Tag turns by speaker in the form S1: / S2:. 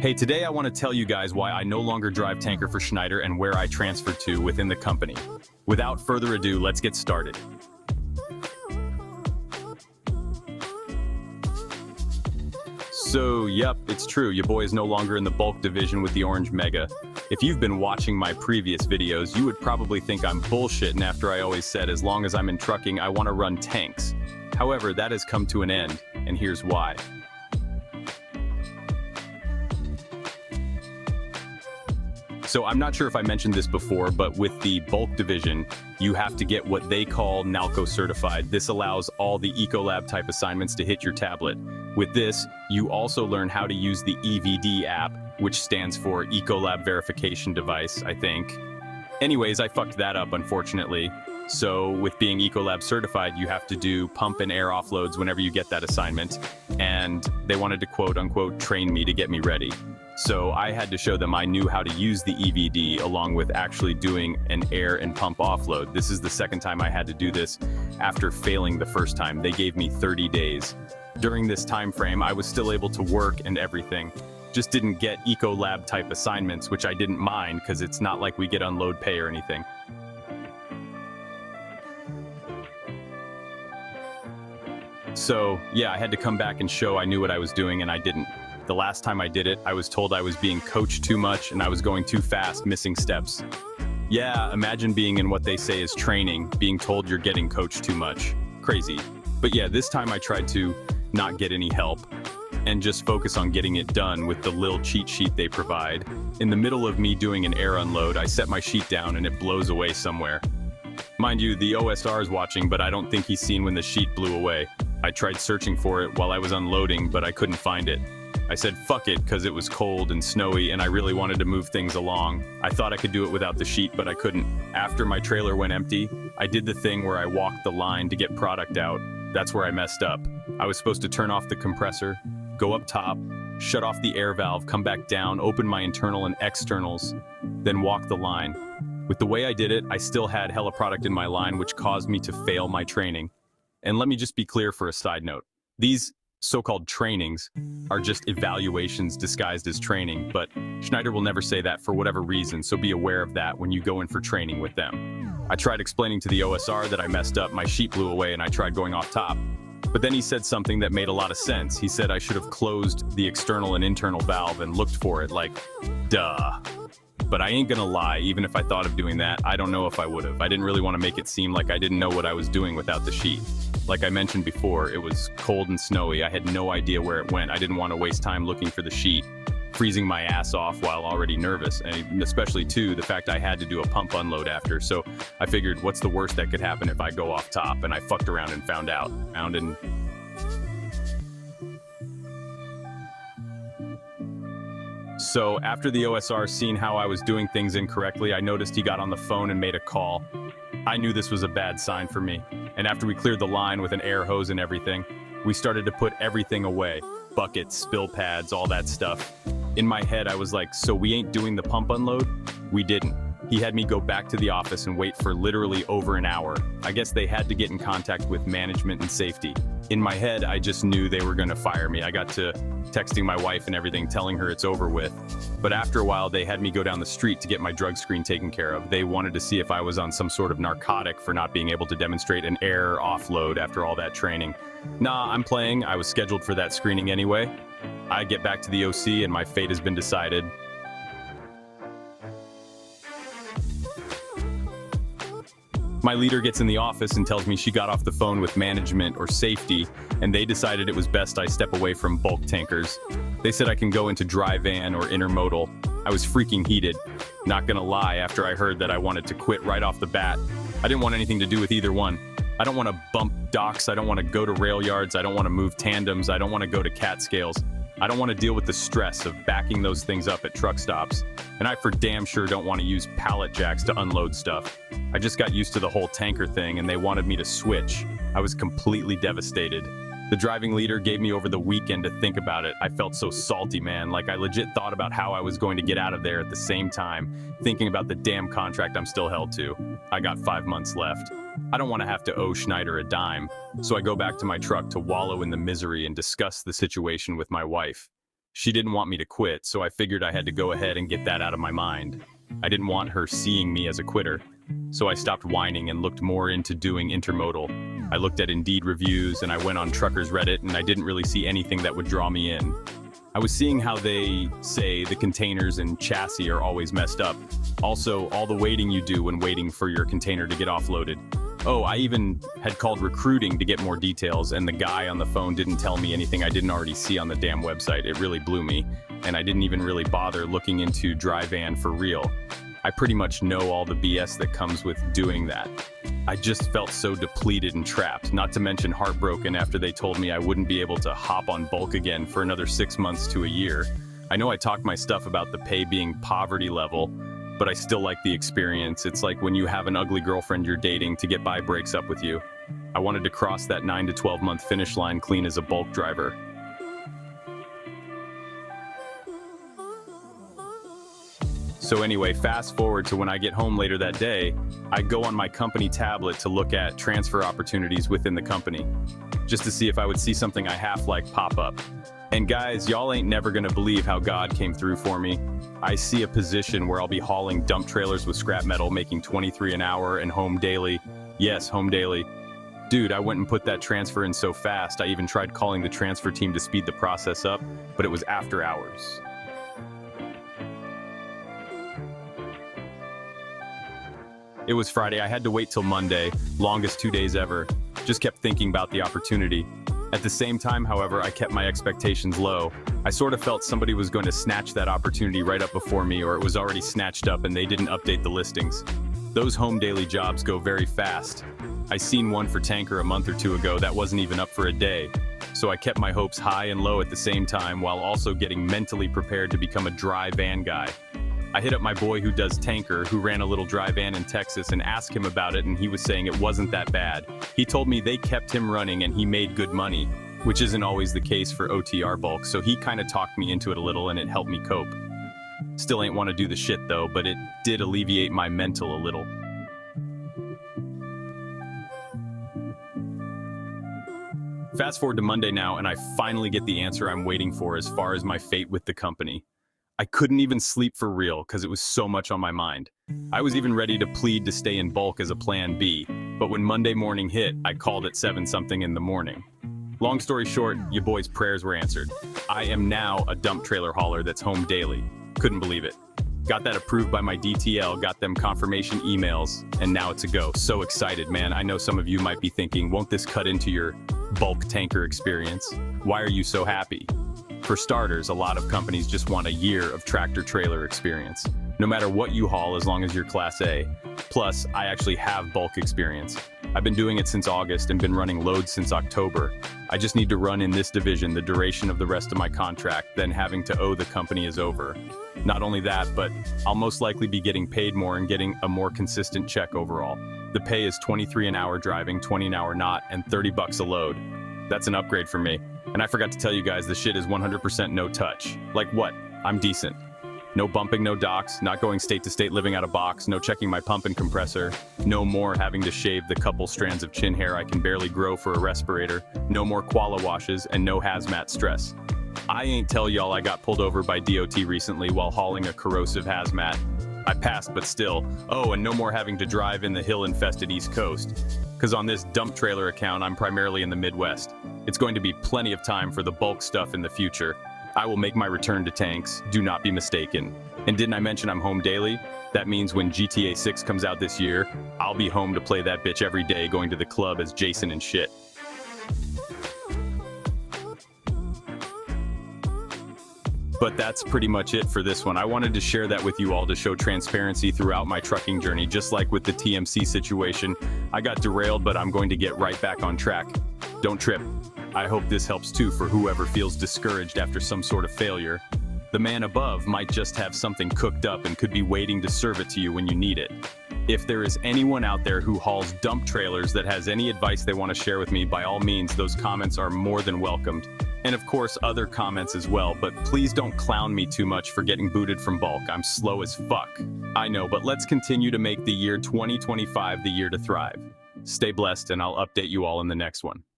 S1: Hey, today I want to tell you guys why I no longer drive tanker for Schneider and where I transferred to within the company. Without further ado, let's get started. So, yep, it's true, your boy is no longer in the bulk division with the Orange Mega. If you've been watching my previous videos, you would probably think I'm bullshitting after I always said as long as I'm in trucking, I want to run tanks. However, that has come to an end, and here's why. So I'm not sure if I mentioned this before, but with the bulk division, you have to get what they call NALCO certified. This allows all the Ecolab type assignments to hit your tablet. With this, you also learn how to use the EVD app, which stands for Ecolab Verification Device, I think. Anyways, I fucked that up, unfortunately. So with being Ecolab certified, you have to do pump and air offloads whenever you get that assignment. And they wanted to quote unquote train me to get me ready. So I had to show them I knew how to use the EVD along with actually doing an air and pump offload. This is the second time I had to do this after failing the first time. They gave me 30 days. During this time frame, I was still able to work and everything. Just didn't get Ecolab type assignments, which I didn't mind because it's not like we get unload pay or anything. So yeah, I had to come back and show I knew what I was doing, and I didn't. The last time I did it, I was told I was being coached too much and I was going too fast, missing steps. Yeah, imagine being in what they say is training, being told you're getting coached too much. Crazy. But yeah, this time I tried to not get any help and just focus on getting it done with the little cheat sheet they provide. In the middle of me doing an air unload, I set my sheet down and it blows away somewhere. Mind you, the OSR is watching, but I don't think he's seen when the sheet blew away. I tried searching for it while I was unloading, but I couldn't find it. I said fuck it because it was cold and snowy and I really wanted to move things along. I thought I could do it without the sheet, but I couldn't. After my trailer went empty, I did the thing where I walked the line to get product out. That's where I messed up. I was supposed to turn off the compressor, go up top, shut off the air valve, come back down, open my internal and externals, then walk the line. With the way I did it, I still had hella product in my line, which caused me to fail my training. And let me just be clear for a side note. These so-called trainings are just evaluations disguised as training, but Schneider will never say that for whatever reason, so be aware of that when you go in for training with them. I tried explaining to the OSR that I messed up, my sheet blew away, and I tried going off top. But then he said something that made a lot of sense. He said I should have closed the external and internal valve and looked for it, like, duh. But I ain't gonna lie, even if I thought of doing that, I don't know if I would have. I didn't really want to make it seem like I didn't know what I was doing without the sheet. Like I mentioned before, it was cold and snowy. I had no idea where it went. I didn't want to waste time looking for the sheet, freezing my ass off while already nervous. And especially too, the fact I had to do a pump unload after. So I figured, what's the worst that could happen if I go off top? And I fucked around and found out. So after the OSR seen how I was doing things incorrectly, I noticed he got on the phone and made a call. I knew this was a bad sign for me. And after we cleared the line with an air hose and everything, we started to put everything away. Buckets, spill pads, all that stuff. In my head, I was like, so we ain't doing the pump unload? We didn't. He had me go back to the office and wait for literally over an hour. I guess they had to get in contact with management and safety. In my head, I just knew they were gonna fire me. I got to texting my wife and everything, telling her it's over with. But after a while, they had me go down the street to get my drug screen taken care of. They wanted to see if I was on some sort of narcotic for not being able to demonstrate an air offload after all that training. Nah, I'm playing. I was scheduled for that screening anyway. I get back to the OC and my fate has been decided. My leader gets in the office and tells me she got off the phone with management or safety, and they decided it was best I step away from bulk tankers. They said I can go into dry van or intermodal. I was freaking heated. Not gonna lie, after I heard that I wanted to quit right off the bat. I didn't want anything to do with either one. I don't want to bump docks, I don't want to go to rail yards, I don't want to move tandems, I don't want to go to cat scales. I don't want to deal with the stress of backing those things up at truck stops. And I for damn sure don't want to use pallet jacks to unload stuff. I just got used to the whole tanker thing and they wanted me to switch. I was completely devastated. The driving leader gave me over the weekend to think about it. I felt so salty, man. Like I legit thought about how I was going to get out of there at the same time, thinking about the damn contract I'm still held to. I got 5 months left. I don't want to have to owe Schneider a dime, so I go back to my truck to wallow in the misery and discuss the situation with my wife. She didn't want me to quit, so I figured I had to go ahead and get that out of my mind. I didn't want her seeing me as a quitter, so I stopped whining and looked more into doing intermodal. I looked at Indeed reviews and I went on Truckers Reddit, and I didn't really see anything that would draw me in. I was seeing how they say the containers and chassis are always messed up. Also, all the waiting you do when waiting for your container to get offloaded. Oh, I even had called recruiting to get more details, and the guy on the phone didn't tell me anything I didn't already see on the damn website. It really blew me, and I didn't even really bother looking into dry van for real. I pretty much know all the BS that comes with doing that. I just felt so depleted and trapped, not to mention heartbroken after they told me I wouldn't be able to hop on bulk again for another 6 months to a year. I know I talked my stuff about the pay being poverty level, but I still like the experience. It's like when you have an ugly girlfriend you're dating to get by breaks up with you. I wanted to cross that 9 to 12 month finish line clean as a bulk driver. So anyway, fast forward to when I get home later that day, I go on my company tablet to look at transfer opportunities within the company, just to see if I would see something I half-like pop up. And guys, y'all ain't never gonna believe how God came through for me. I see a position where I'll be hauling dump trailers with scrap metal, making 23 an hour and home daily. Yes, home daily. Dude, I went and put that transfer in so fast, I even tried calling the transfer team to speed the process up, but it was after hours. It was Friday. I had to wait till Monday, longest 2 days ever. Just kept thinking about the opportunity. At the same time, however, I kept my expectations low. I sort of felt somebody was going to snatch that opportunity right up before me, or it was already snatched up and they didn't update the listings. Those home daily jobs go very fast. I seen one for tanker a month or two ago that wasn't even up for a day. So I kept my hopes high and low at the same time, while also getting mentally prepared to become a dry van guy. I hit up my boy who does tanker, who ran a little dry van in Texas, and asked him about it, and he was saying it wasn't that bad. He told me they kept him running and he made good money, which isn't always the case for OTR bulk, so he kind of talked me into it a little and it helped me cope. Still ain't want to do the shit though, but it did alleviate my mental a little. Fast forward to Monday now, and I finally get the answer I'm waiting for as far as my fate with the company. I couldn't even sleep for real because it was so much on my mind. I was even ready to plead to stay in bulk as a plan B, but when Monday morning hit, I called at 7-something in the morning. Long story short, your boy's prayers were answered. I am now a dump trailer hauler that's home daily. Couldn't believe it. Got that approved by my DTL, got them confirmation emails, and now it's a go. So excited, man. I know some of you might be thinking, won't this cut into your bulk tanker experience? Why are you so happy? For starters, a lot of companies just want a year of tractor trailer experience, no matter what you haul as long as you're Class A. Plus, I actually have bulk experience. I've been doing it since August and been running loads since October. I just need to run in this division the duration of the rest of my contract, then having to owe the company is over. Not only that, but I'll most likely be getting paid more and getting a more consistent check overall. The pay is 23 an hour driving, 20 an hour not, and 30 bucks a load. That's an upgrade for me. And I forgot to tell you guys, the shit is 100% no touch. Like what? I'm decent. No bumping, no docks, not going state to state living out of box, no checking my pump and compressor, no more having to shave the couple strands of chin hair I can barely grow for a respirator, no more koala washes, and no hazmat stress. I ain't tell y'all I got pulled over by DOT recently while hauling a corrosive hazmat. I passed, but still. Oh, and no more having to drive in the hill-infested East Coast. Because on this dump trailer account, I'm primarily in the Midwest. It's going to be plenty of time for the bulk stuff in the future. I will make my return to tanks, do not be mistaken. And didn't I mention I'm home daily? That means when GTA 6 comes out this year, I'll be home to play that bitch every day, going to the club as Jason and shit. But that's pretty much it for this one. I wanted to share that with you all to show transparency throughout my trucking journey. Just like with the TMC situation, I got derailed, but I'm going to get right back on track. Don't trip. I hope this helps too for whoever feels discouraged after some sort of failure. The man above might just have something cooked up and could be waiting to serve it to you when you need it. If there is anyone out there who hauls dump trailers that has any advice they want to share with me, by all means, those comments are more than welcomed. And of course, other comments as well, but please don't clown me too much for getting booted from bulk. I'm slow as fuck. I know, but let's continue to make the year 2025 the year to thrive. Stay blessed, and I'll update you all in the next one.